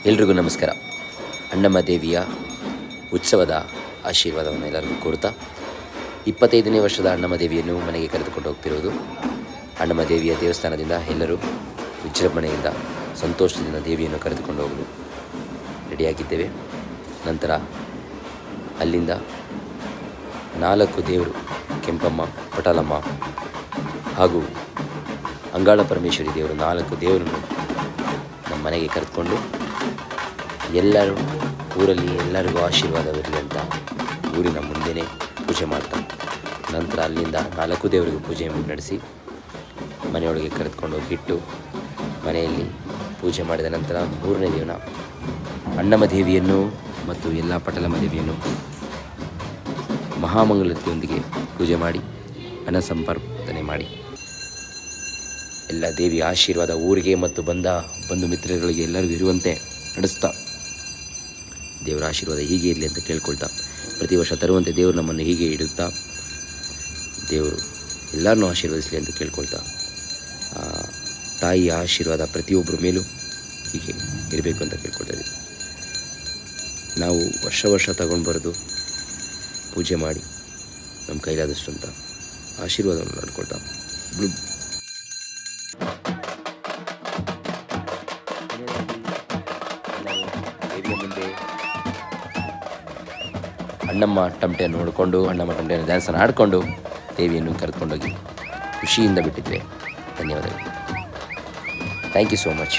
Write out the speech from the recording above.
ಎಲ್ರಿಗೂ ನಮಸ್ಕಾರ. ಅಣ್ಣಮ್ಮ ದೇವಿಯ ಉತ್ಸವದ ಆಶೀರ್ವಾದವನ್ನು ಎಲ್ಲರಿಗೂ ಕೋರುತ್ತಾ 25ನೇ ವರ್ಷದ ಅಣ್ಣಮ್ಮ ದೇವಿಯನ್ನು ಮನೆಗೆ ಕರೆದುಕೊಂಡು ಹೋಗ್ತಿರೋದು. ಅಣ್ಣಮ್ಮ ದೇವಿಯ ದೇವಸ್ಥಾನದಿಂದ ಎಲ್ಲರೂ ವಿಜೃಂಭಣೆಯಿಂದ ಸಂತೋಷದಿಂದ ದೇವಿಯನ್ನು ಕರೆದುಕೊಂಡು ಹೋಗಲು ರೆಡಿಯಾಗಿದ್ದೇವೆ. ನಂತರ ಅಲ್ಲಿಂದ 4 ದೇವರು, ಕೆಂಪಮ್ಮ, ಪಟಾಲಮ್ಮ ಹಾಗೂ ಅಂಗಾಳ ಪರಮೇಶ್ವರಿ ದೇವರು, 4 ದೇವರನ್ನು ನಮ್ಮ ಮನೆಗೆ ಕರೆದುಕೊಂಡು ಎಲ್ಲರೂ ಊರಲ್ಲಿ ಎಲ್ಲರಿಗೂ ಆಶೀರ್ವಾದವಿರಲಿ ಅಂತ ಊರಿನ ಮುಂದೆಯೇ ಪೂಜೆ ಮಾಡ್ತಾರೆ. ನಂತರ ಅಲ್ಲಿಂದ 4 ದೇವರಿಗೂ ಪೂಜೆ ನಡೆಸಿ ಮನೆಯೊಳಗೆ ಕರೆದುಕೊಂಡು ಹೋಗಿಟ್ಟು ಮನೆಯಲ್ಲಿ ಪೂಜೆ ಮಾಡಿದ ನಂತರ 3ನೇ ದಿನ ಅಣ್ಣಮ್ಮ ದೇವಿಯನ್ನು ಮತ್ತು ಎಲ್ಲ ಪಟಲಮ್ಮ ದೇವಿಯನ್ನು ಮಹಾಮಂಗಳತೆಯೊಂದಿಗೆ ಪೂಜೆ ಮಾಡಿ ಅನ್ನ ಸಂಪರ್ಪಣೆ ಮಾಡಿ ಎಲ್ಲ ದೇವಿಯ ಆಶೀರ್ವಾದ ಊರಿಗೆ ಮತ್ತು ಬಂಧು ಮಿತ್ರಗಳಿಗೆ ಎಲ್ಲರಿಗೂ ಇರುವಂತೆ ನಡೆಸ್ತಾ ದೇವರ ಆಶೀರ್ವಾದ ಹೀಗೆ ಇರಲಿ ಅಂತ ಕೇಳ್ಕೊಳ್ತಾ, ಪ್ರತಿ ವರ್ಷ ತರುವಂತೆ ದೇವರು ನಮ್ಮನ್ನು ಹೀಗೆ ಇಡುತ್ತಾ ದೇವರು ಎಲ್ಲರನ್ನೂ ಆಶೀರ್ವದಿಸಲಿ ಅಂತ ಕೇಳ್ಕೊಳ್ತಾ, ತಾಯಿಯ ಆಶೀರ್ವಾದ ಪ್ರತಿಯೊಬ್ಬರ ಮೇಲೂ ಹೀಗೆ ಇರಬೇಕು ಅಂತ ಕೇಳ್ಕೊಳ್ತಾ ಇದ್ದೀವಿ. ನಾವು ವರ್ಷ ತಗೊಂಡು ಬರೋದು ಪೂಜೆ ಮಾಡಿ ನಮ್ಮ ಕೈಲಾದಷ್ಟು ಅಂತ ಆಶೀರ್ವಾದವನ್ನು ನಡ್ಕೊಳ್ತಾ ಮುಂದೆ ಅಣ್ಣಮ್ಮ ಟಮಟೆಯನ್ನು ನೋಡಿಕೊಂಡು ಅಣ್ಣಮ್ಮ ಟಮಟೆಯನ್ನು ಡ್ಯಾನ್ಸನ್ನು ಆಡಿಕೊಂಡು ದೇವಿಯನ್ನು ಕರೆದುಕೊಂಡೋಗಿ ಖುಷಿಯಿಂದ ಬಿಟ್ಟಿದ್ವಿ. ಧನ್ಯವಾದಗಳು. Thank you so much.